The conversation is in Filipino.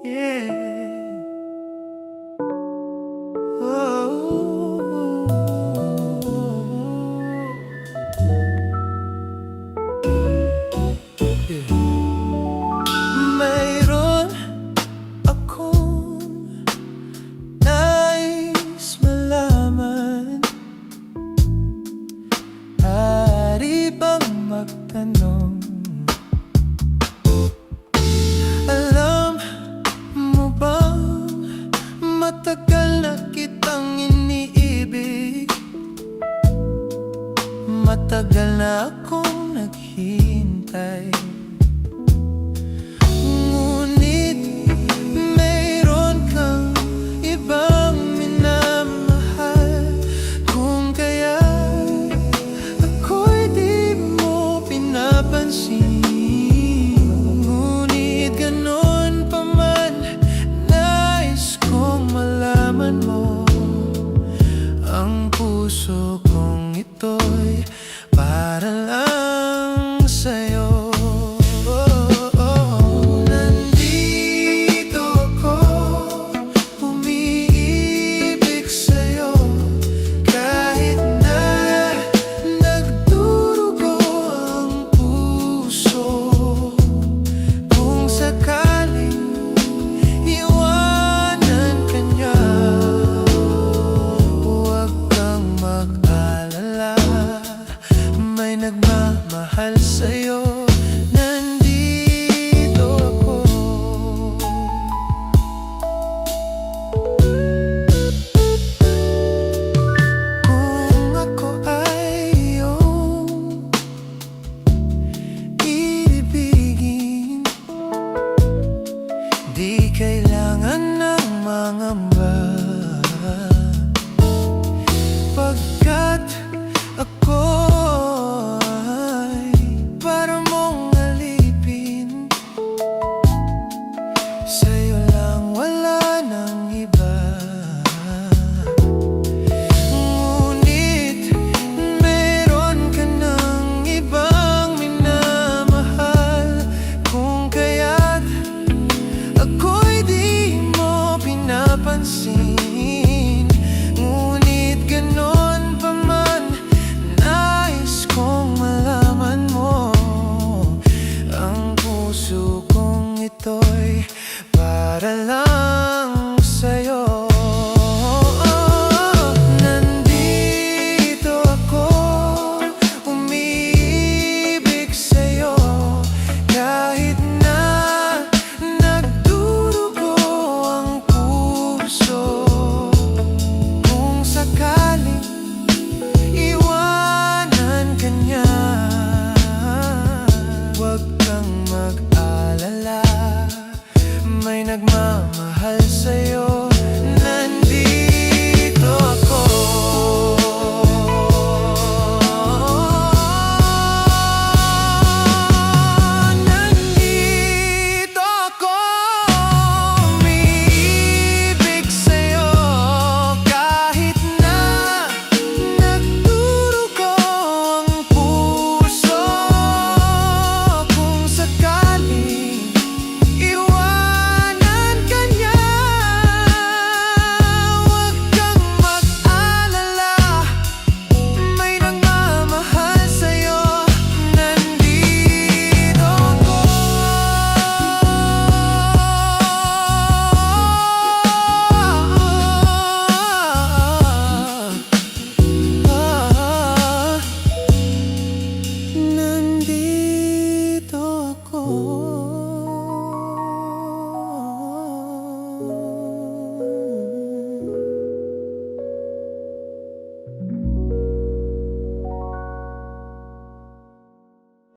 Yeah. Oh. Yeah. Mayroon akong nais malaman. Maaari bang magtanong? Alam mo bang matagal na kitang iniibig? Matagal na akong naghihintay. Ngunit mayroon kang ibang minamahal. Kung kaya ako'y di mo pinapansin. Ngunit ganon pa man, nais kong malaman mo. Ang puso kong ito'y para lang sa'yo. Nandito ako, umiibig sa'yo. Kahit na nagdurugo ang puso. Kung sakaling iwanan ka niya, huwag kang mag-alala. May nagmamahal sa'yo. Nandito ako. Kung ako ay iyong ibibigin, di kailangan ng mangamba. Pagkat ako ay para mong alipin. Sa'yo lang, wala nang iba. Ngunit meron ka ng ibang minamahal. Kung kaya't ako'y di mo pinapansin.